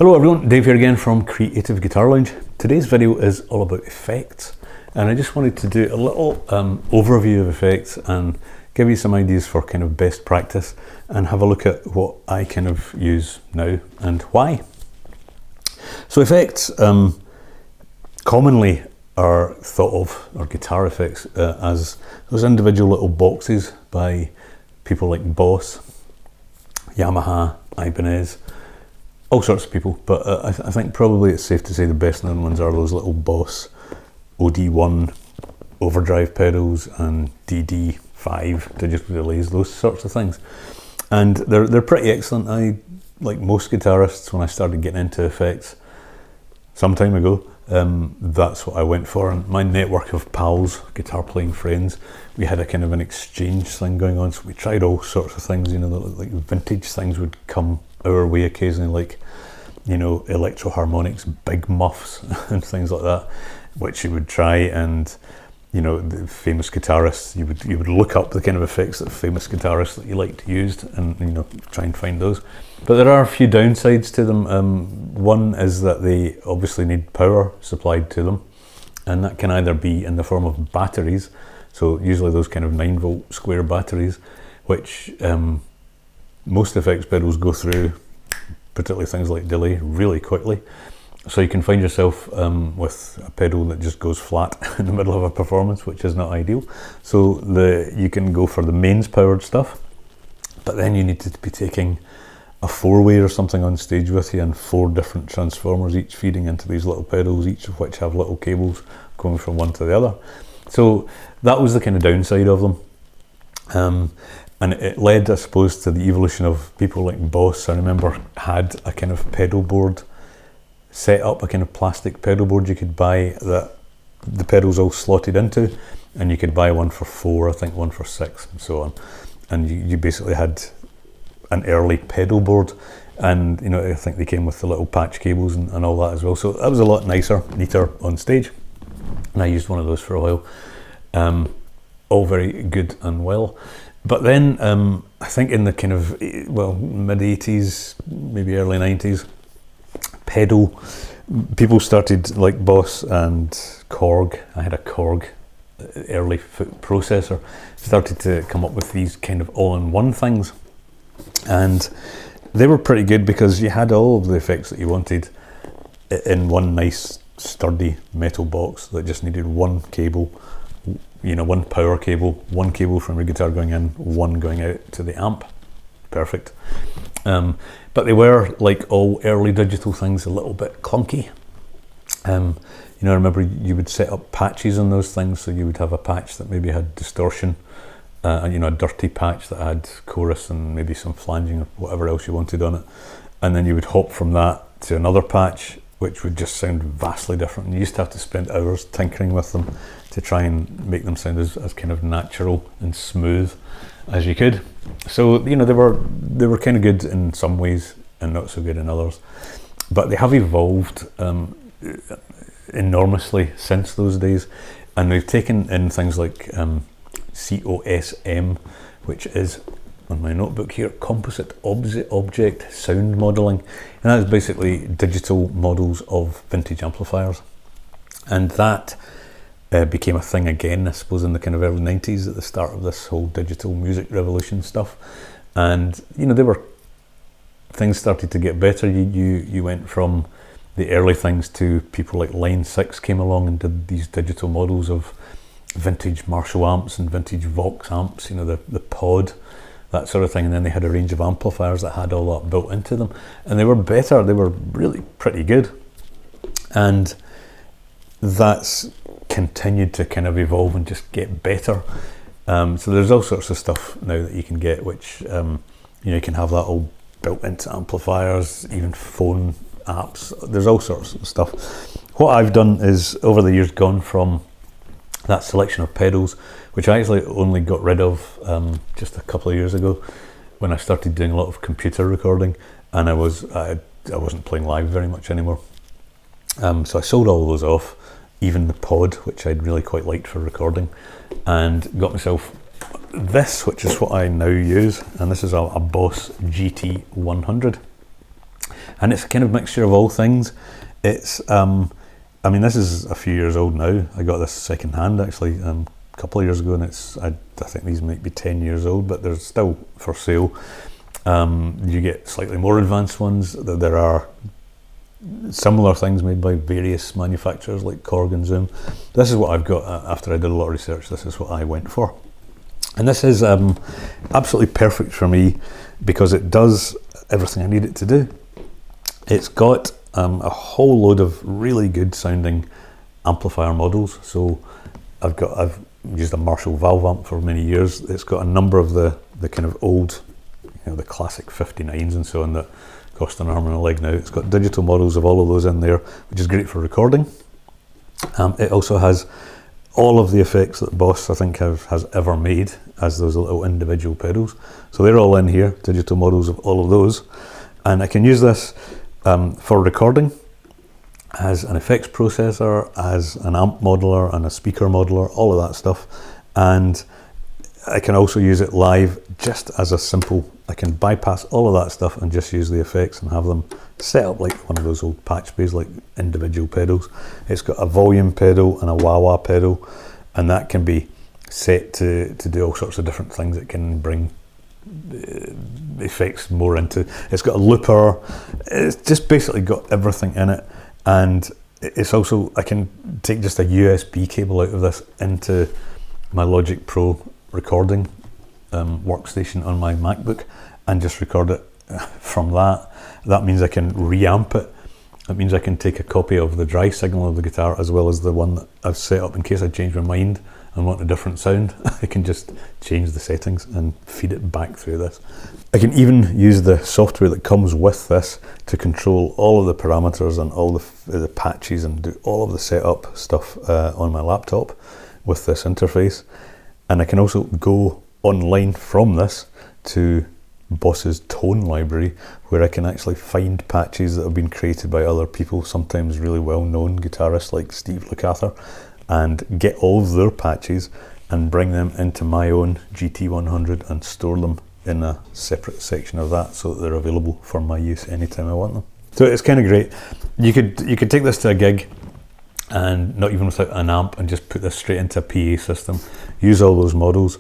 Hello everyone, Dave here again from Creative Guitar Lounge. Today's video is all about effects, and I just wanted to do a little overview of effects and give you some ideas for kind of best practice and have a look at what I kind of use now and why. So effects commonly are thought of, or guitar effects, as those individual little boxes by people like Boss, Yamaha, Ibanez, all sorts of people, but I think probably it's safe to say the best known ones are those little Boss OD1 overdrive pedals and DD5 digital delays, those sorts of things. And they're pretty excellent. I, like most guitarists, when I started getting into effects some time ago, that's what I went for. And my network of pals, guitar playing friends, we had a kind of an exchange thing going on, so we tried all sorts of things. You know, like vintage things would come our way occasionally, like, you know, electro harmonics, big muffs and things like that, which you would try. And you know, the famous guitarists, you would look up the kind of effects that famous guitarists that you liked used, and you know, try and find those. But there are a few downsides to them. One is that they obviously need power supplied to them, and that can either be in the form of batteries, so usually those kind of 9-volt square batteries, which most effects pedals go through, particularly things like delay, really quickly. So you can find yourself with a pedal that just goes flat in the middle of a performance, which is not ideal. So you can go for the mains powered stuff, but then you need to be taking a 4-way or something on stage with you, and 4 different transformers, each feeding into these little pedals, each of which have little cables going from one to the other. So that was the kind of downside of them. And it led, I suppose, to the evolution of people like Boss. I remember had a kind of pedal board set up, a kind of plastic pedal board you could buy that the pedals all slotted into, and you could buy one for 4, I think one for 6, and so on. And you basically had an early pedal board, and you know, I think they came with the little patch cables and all that as well. So that was a lot nicer, neater on stage, and I used one of those for a while. All very good and well. But then I think in the kind of, well, mid 80s, maybe early 90s, people started, like Boss and Korg. I had a Korg early foot processor, started to come up with these kind of all-in-one things, and they were pretty good because you had all of the effects that you wanted in one nice sturdy metal box that just needed one cable, you know, one power cable, one cable from your guitar going in, one going out to the amp. Perfect. But they were, like all early digital things, a little bit clunky. You know, I remember you would set up patches on those things, so you would have a patch that maybe had distortion, and you know, a dirty patch that had chorus and maybe some flanging or whatever else you wanted on it, and then you would hop from that to another patch which would just sound vastly different, and you used to have to spend hours tinkering with them to try and make them sound as kind of natural and smooth as you could. So you know, they were kind of good in some ways and not so good in others, but they have evolved enormously since those days, and they've taken in things like COSM, which is, on my notebook here, composite object sound modeling, and that is basically digital models of vintage amplifiers. And that became a thing again, I suppose, in the kind of early 90s, at the start of this whole digital music revolution stuff. And you know, things started to get better. You went from the early things to people like Line 6 came along and did these digital models of vintage Marshall amps and vintage Vox amps, you know, the pod, that sort of thing. And then they had a range of amplifiers that had all that built into them, and they were better. They were really pretty good, and that's continued to kind of evolve and just get better. So there's all sorts of stuff now that you can get, which you know, you can have that all built into amplifiers, even phone apps. There's all sorts of stuff. What I've done is, over the years, gone from that selection of pedals, which I actually only got rid of just a couple of years ago when I started doing a lot of computer recording, and I wasn't playing live very much anymore. So I sold all those off, even the pod, which I'd really quite liked for recording, and got myself this, which is what I now use, and this is a Boss GT100. and it's a kind of mixture of all things. It's I mean, this is a few years old now. I got this second hand actually a couple of years ago, and I think these might be 10 years old, but they're still for sale. You get slightly more advanced ones. There are similar things made by various manufacturers like Korg and Zoom. This is what I've got. After I did a lot of research, this is what I went for. And this is absolutely perfect for me because it does everything I need it to do. It's got a whole load of really good sounding amplifier models. So I've used a Marshall valve amp for many years. It's got a number of the kind of old, the classic 59s and so on that cost an arm and a leg now. It's got digital models of all of those in there, which is great for recording. It also has all of the effects that Boss, I think, has ever made as those little individual pedals. So they're all in here, digital models of all of those. And I can use this for recording, as an effects processor, as an amp modeler and a speaker modeler, all of that stuff. And I can also use it live just as a simple, I can bypass all of that stuff and just use the effects and have them set up like one of those old patch bays, like individual pedals. It's got a volume pedal and a wah-wah pedal, and that can be set to do all sorts of different things. It can bring effects more into, it's got a looper, it's just basically got everything in it. And it's also, I can take just a USB cable out of this into my Logic Pro recording workstation on my MacBook and just record it from that. That means I can reamp it. That means I can take a copy of the dry signal of the guitar as well as the one that I've set up in case I change my mind and want a different sound. I can just change the settings and feed it back through this. I can even use the software that comes with this to control all of the parameters and all the patches and do all of the setup stuff on my laptop with this interface. And I can also go online from this to Boss's tone library, where I can actually find patches that have been created by other people, sometimes really well-known guitarists like Steve Lukather, and get all of their patches and bring them into my own GT100 and store them in a separate section of that so that they're available for my use anytime I want them. So it's kind of great. You could take this to a gig and not even without an amp and just put this straight into a PA system, use all those models.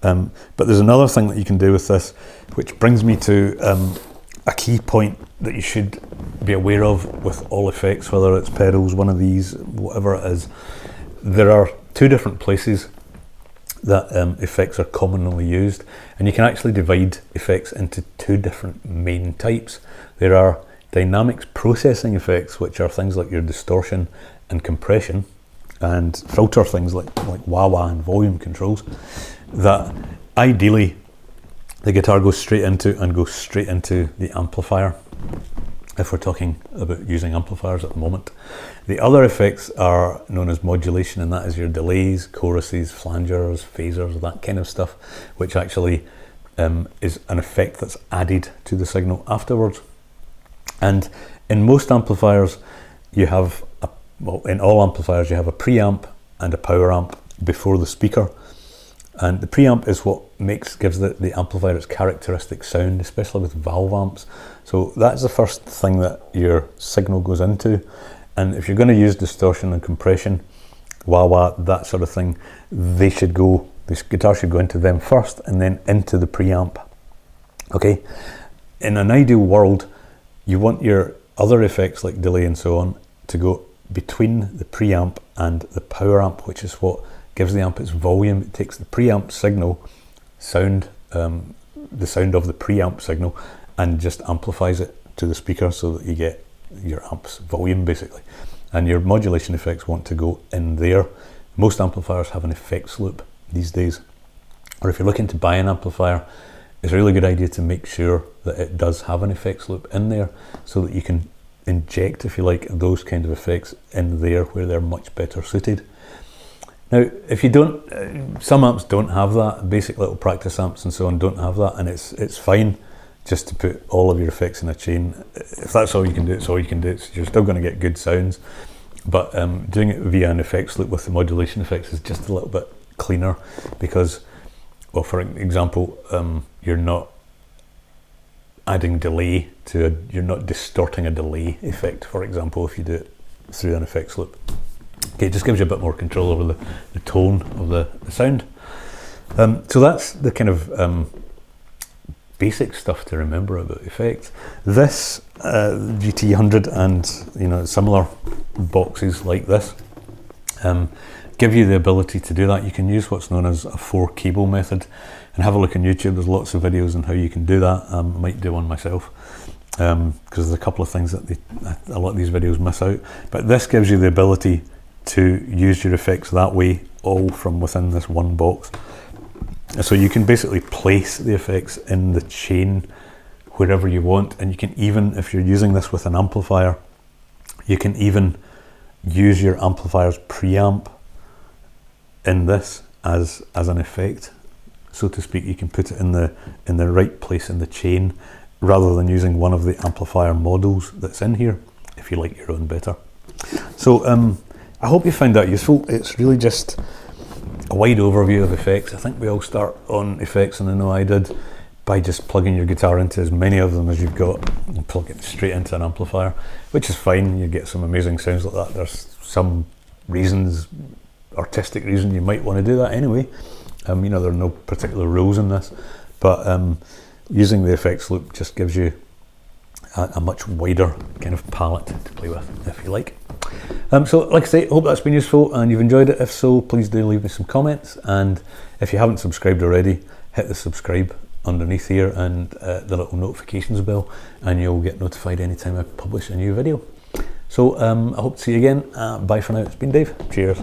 But there's another thing that you can do with this, which brings me to a key point that you should be aware of with all effects, whether it's pedals, one of these, whatever it is. There are two different places that effects are commonly used, and you can actually divide effects into two different main types. There are dynamics processing effects, which are things like your distortion and compression, and filter things like wah-wah and volume controls, that ideally the guitar goes straight into and goes straight into the amplifier, if we're talking about using amplifiers at the moment. The other effects are known as modulation, and that is your delays, choruses, flangers, phasers, that kind of stuff, which actually is an effect that's added to the signal afterwards. And in most amplifiers, you have, in all amplifiers, you have a preamp and a power amp before the speaker. And the preamp is what gives the amplifier its characteristic sound, especially with valve amps. So that's the first thing that your signal goes into. And if you're going to use distortion and compression, wah-wah, that sort of thing, this guitar should go into them first and then into the preamp. Okay, in an ideal world, you want your other effects like delay and so on to go between the preamp and the power amp, which is what gives the amp its volume. It takes the preamp signal, the sound of the preamp signal, and just amplifies it to the speaker so that you get your amp's volume basically. And your modulation effects want to go in there. Most amplifiers have an effects loop these days, or if you're looking to buy an amplifier, it's a really good idea to make sure that it does have an effects loop in there so that you can inject, if you like, those kind of effects in there where they're much better suited. Now, if you don't, some amps don't have that, basic little practice amps and so on don't have that, and it's fine just to put all of your effects in a chain. If that's all you can do, it's all you can do. So you're still going to get good sounds, but doing it via an effects loop with the modulation effects is just a little bit cleaner because, well, for example, you're not adding delay to you're not distorting a delay effect, for example, if you do it through an effects loop. Okay, it just gives you a bit more control over the tone of the sound. So that's the kind of basic stuff to remember about effects. This GT100 and similar boxes like this give you the ability to do that. You can use what's known as a 4-cable method, and have a look on YouTube. There's lots of videos on how you can do that. I might do one myself because there's a couple of things that a lot of these videos miss out. But this gives you the ability to use your effects that way, all from within this one box. So you can basically place the effects in the chain wherever you want, and you can even, if you're using this with an amplifier, you can even use your amplifier's preamp in this as an effect, so to speak. You can put it in the right place in the chain rather than using one of the amplifier models that's in here, if you like your own better. So I hope you found that useful. It's really just a wide overview of effects. I think we all start on effects, and I know I did, by just plugging your guitar into as many of them as you've got and plug it straight into an amplifier, which is fine. You get some amazing sounds like that. There's some reasons, artistic reason, you might want to do that anyway. There are no particular rules in this, but using the effects loop just gives you a much wider kind of palette to play with, if you like. So like I say, hope that's been useful and you've enjoyed it. If so, please do leave me some comments, and if you haven't subscribed already, hit the subscribe underneath here and the little notifications bell, and you'll get notified anytime I publish a new video. So I hope to see you again. Bye for now. It's been Dave. Cheers.